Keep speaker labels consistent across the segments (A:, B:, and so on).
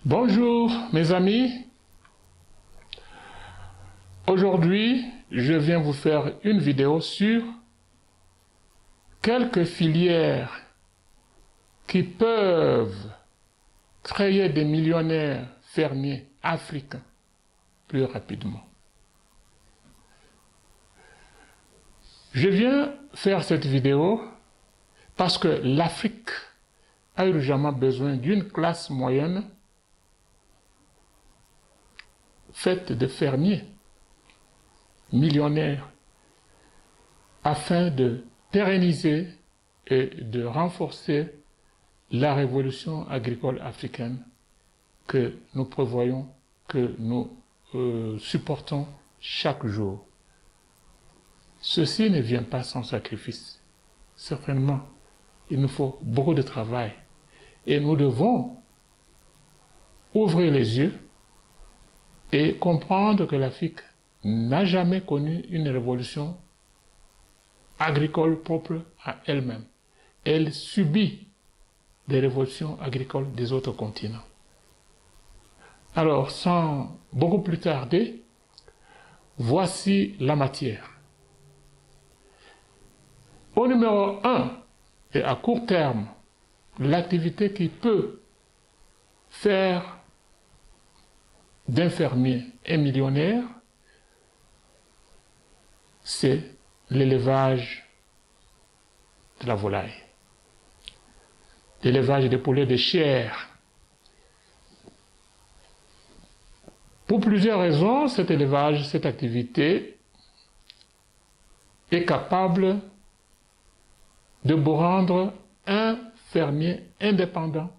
A: Bonjour mes amis, aujourd'hui je viens vous faire une vidéo sur quelques filières qui peuvent créer des millionnaires fermiers africains plus rapidement. Je viens faire cette vidéo parce que l'Afrique a urgemment besoin d'une classe moyenne faite de fermiers millionnaires afin de pérenniser et de renforcer la révolution agricole africaine que nous prévoyons, que nous supportons chaque jour. Ceci ne vient pas sans sacrifice. Certainement, il nous faut beaucoup de travail et nous devons ouvrir les yeux et comprendre que l'Afrique n'a jamais connu une révolution agricole propre à elle-même. Elle subit des révolutions agricoles des autres continents. Alors, sans beaucoup plus tarder, voici la matière. Au numéro 1, et à court terme, l'activité qui peut faire d'un fermier un millionnaire, c'est l'élevage de la volaille, l'élevage des poulets de chair. Pour plusieurs raisons, cet élevage, cette activité est capable de vous rendre un fermier indépendant.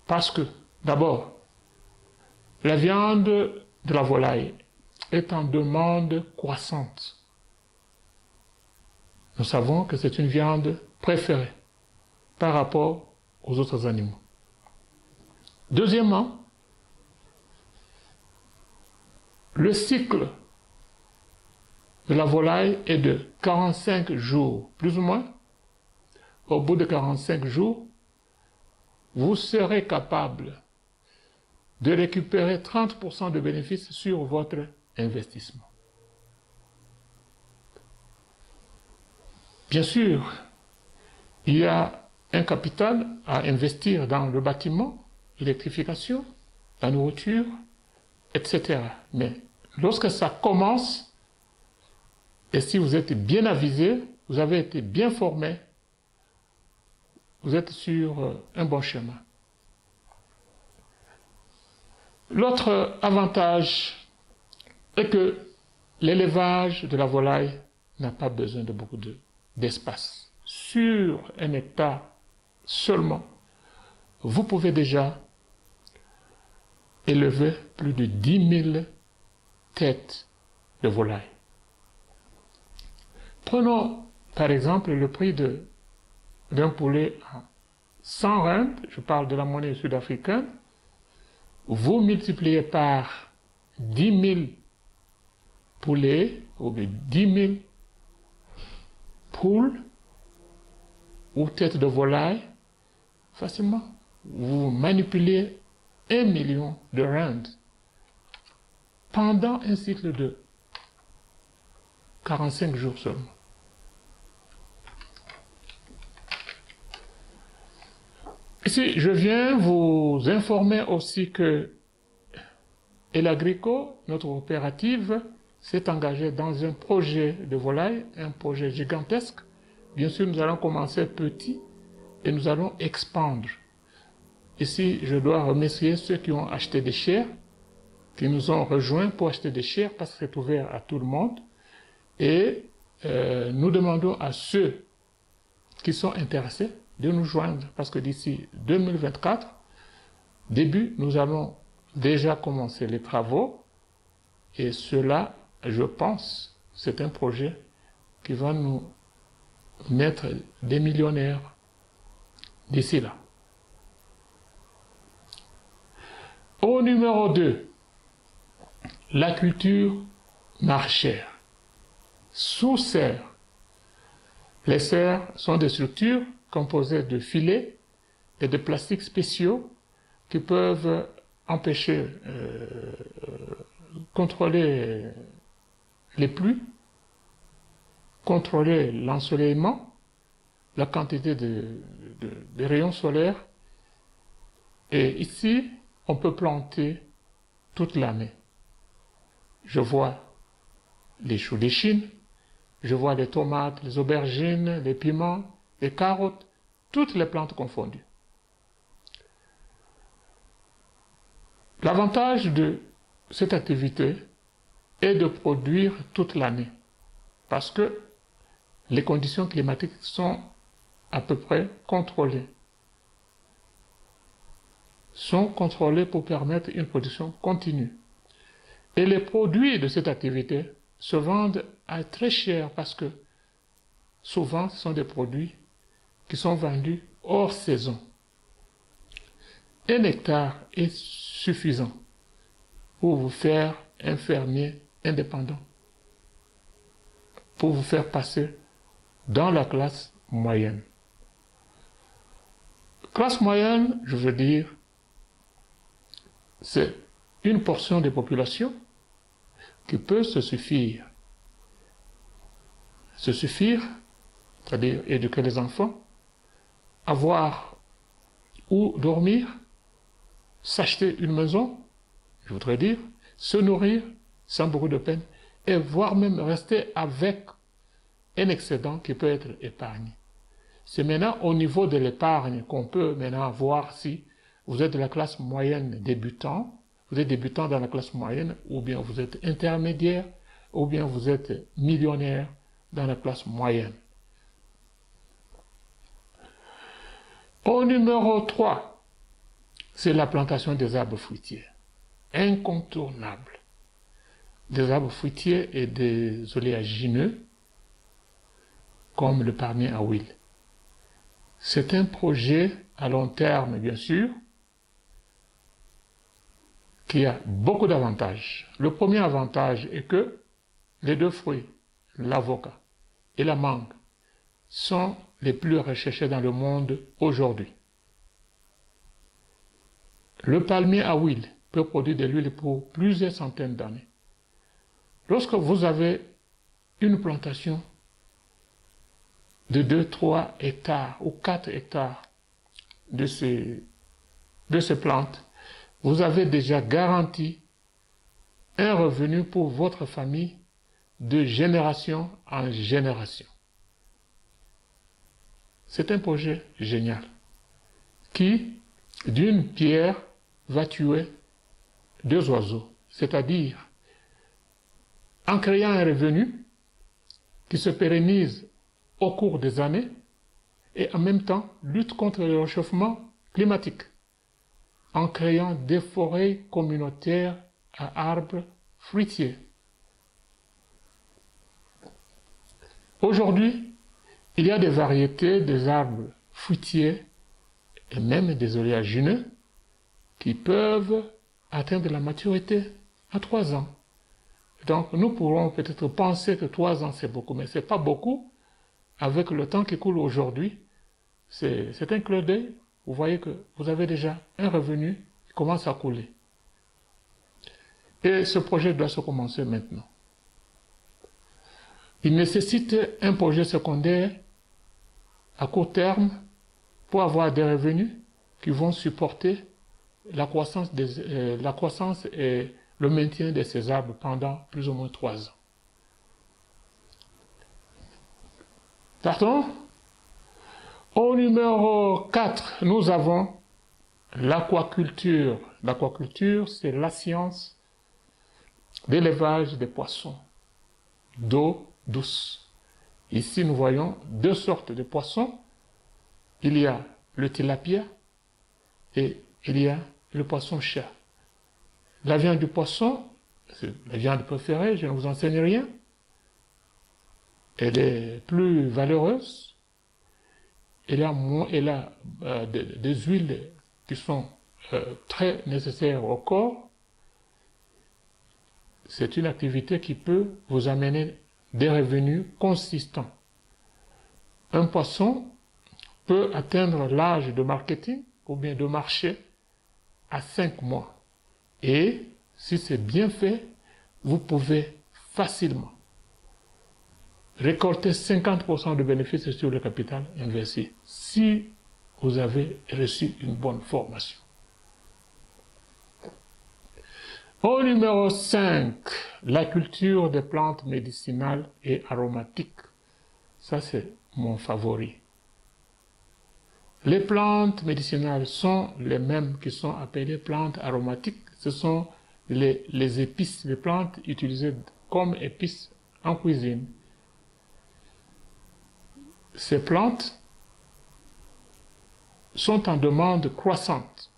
A: Parce que, d'abord, la viande de la volaille est en demande croissante. Nous savons que c'est une viande préférée par rapport aux autres animaux. Deuxièmement, le cycle de la volaille est de 45 jours, plus ou moins. Au bout de 45 jours, vous serez capable de récupérer 30% de bénéfices sur votre investissement. Bien sûr, il y a un capital à investir dans le bâtiment, l'électrification, la nourriture, etc. Mais lorsque ça commence, et si vous êtes bien avisé, vous avez été bien formé, vous êtes sur un bon chemin. L'autre avantage est que l'élevage de la volaille n'a pas besoin de beaucoup d'espace. Sur un hectare seulement, vous pouvez déjà élever plus de 10 000 têtes de volaille. Prenons par exemple le prix d'un poulet à 100 rand, je parle de la monnaie sud-africaine. Vous multipliez par 10 000 poulets, ou 10 000 poules, ou têtes de volaille, facilement. Vous manipulez 1 million de rands pendant un cycle de 45 jours seulement. Ici, je viens vous informer aussi que Elagrico, notre coopérative, s'est engagée dans un projet de volaille, un projet gigantesque. Bien sûr, nous allons commencer petit et nous allons expandre. Ici, je dois remercier ceux qui ont acheté des chairs, qui nous ont rejoints pour acheter des chairs parce que c'est ouvert à tout le monde. Et nous demandons à ceux qui sont intéressés de nous joindre parce que d'ici 2024, début, nous allons déjà commencer les travaux et cela, je pense, c'est un projet qui va nous mettre des millionnaires d'ici là. Au numéro 2, la culture maraîchère. Sous serre. Les serres sont des structures composées de filets et de plastiques spéciaux qui peuvent empêcher, contrôler les pluies, contrôler l'ensoleillement, la quantité de rayons solaires. Et ici, on peut planter toute l'année. Je vois les choux de Chine, je vois les tomates, les aubergines, les piments, les carottes, toutes les plantes confondues. L'avantage de cette activité est de produire toute l'année, parce que les conditions climatiques sont à peu près contrôlées. Sont contrôlées pour permettre une production continue. Et les produits de cette activité se vendent à très cher parce que souvent ce sont des produits qui sont vendus hors saison. 1 hectare est suffisant pour vous faire un fermier indépendant, pour vous faire passer dans la classe moyenne. Classe moyenne, je veux dire, c'est une portion des populations qui peut se suffire. Se suffire, c'est-à-dire éduquer les enfants, avoir où dormir, s'acheter une maison, je voudrais dire, se nourrir sans beaucoup de peine, et voire même rester avec un excédent qui peut être épargné. C'est maintenant au niveau de l'épargne qu'on peut maintenant voir si vous êtes de la classe moyenne débutant, vous êtes débutant dans la classe moyenne, ou bien vous êtes intermédiaire, ou bien vous êtes millionnaire dans la classe moyenne. Au numéro 3, c'est la plantation des arbres fruitiers. Incontournable. Des arbres fruitiers et des oléagineux, comme le palmier à huile. C'est un projet à long terme, bien sûr, qui a beaucoup d'avantages. Le premier avantage est que les 2 fruits, l'avocat et la mangue, sont les plus recherchés dans le monde aujourd'hui. Le palmier à huile peut produire de l'huile pour plusieurs centaines d'années. Lorsque vous avez une plantation de 2, 3 hectares ou 4 hectares de ces plantes, vous avez déjà garanti un revenu pour votre famille de génération en génération. C'est un projet génial qui, d'une pierre, va tuer 2 oiseaux, c'est-à-dire en créant un revenu qui se pérennise au cours des années et en même temps lutte contre le réchauffement climatique en créant des forêts communautaires à arbres fruitiers. Aujourd'hui, il y a des variétés des arbres fruitiers et même des oléagineux qui peuvent atteindre la maturité à 3 ans. Donc nous pourrons peut-être penser que 3 ans c'est beaucoup, mais ce n'est pas beaucoup. Avec le temps qui coule aujourd'hui, c'est un clin d'œil. Vous voyez que vous avez déjà un revenu qui commence à couler. Et ce projet doit se commencer maintenant. Il nécessite un projet secondaire à court terme pour avoir des revenus qui vont supporter la croissance et le maintien de ces arbres pendant plus ou moins 3 ans. Partons. Au numéro 4, nous avons l'aquaculture. L'aquaculture, c'est la science d'élevage des poissons d'eau douce. Ici, nous voyons 2 sortes de poissons. Il y a le tilapia et il y a le poisson-chat. La viande du poisson, c'est la viande préférée, je ne vous enseigne rien. Elle est plus valeureuse. Elle a des huiles qui sont très nécessaires au corps. C'est une activité qui peut vous amener des revenus consistants. Un poisson peut atteindre l'âge de marketing ou bien de marché à 5 mois. Et si c'est bien fait, vous pouvez facilement récolter 50% de bénéfices sur le capital investi si vous avez reçu une bonne formation. Au numéro 5, la culture des plantes médicinales et aromatiques. Ça, c'est mon favori. Les plantes médicinales sont les mêmes qui sont appelées plantes aromatiques. Ce sont les épices, les plantes utilisées comme épices en cuisine. Ces plantes sont en demande croissante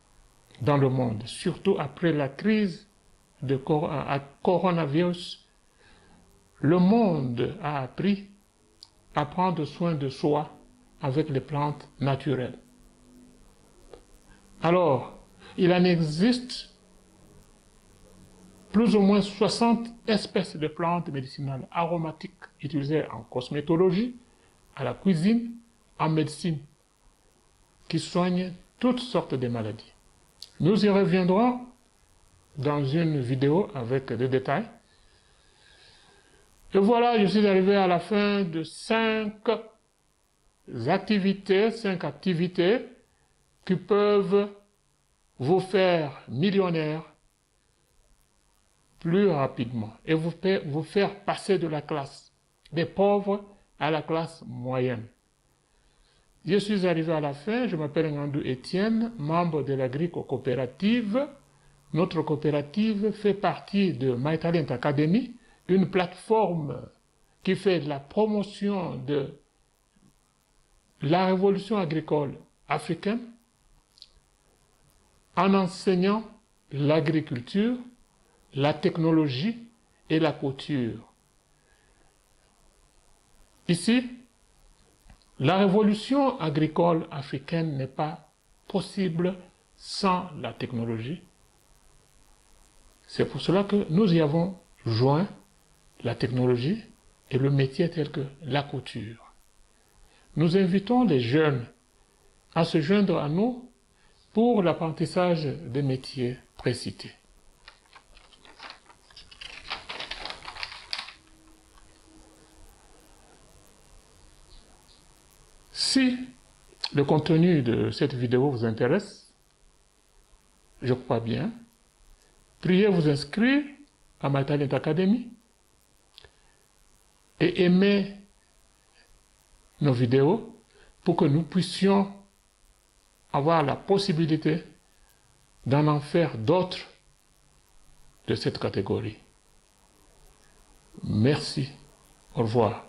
A: dans le monde, surtout après la crise de coronavirus. Le monde a appris à prendre soin de soi avec les plantes naturelles. Alors, il en existe plus ou moins 60 espèces de plantes médicinales aromatiques utilisées en cosmétologie, à la cuisine, en médecine, qui soignent toutes sortes de maladies. Nous y reviendrons dans une vidéo avec des détails. Et voilà, je suis arrivé à la fin de 5 activités qui peuvent vous faire millionnaire plus rapidement et vous faire passer de la classe des pauvres à la classe moyenne. Je suis arrivé à la fin, je m'appelle Ngandou Etienne, membre de l'agrico-coopérative. Notre coopérative fait partie de My Talent Academy, une plateforme qui fait de la promotion de la révolution agricole africaine en enseignant l'agriculture, la technologie et la couture. Ici, la révolution agricole africaine n'est pas possible sans la technologie. C'est pour cela que nous y avons joint la technologie et le métier tel que la couture. Nous invitons les jeunes à se joindre à nous pour l'apprentissage des métiers précités. Si le contenu de cette vidéo vous intéresse, je crois bien, priez vous inscrire à My Talent Academy et aimez nos vidéos pour que nous puissions avoir la possibilité d'en faire d'autres de cette catégorie. Merci. Au revoir.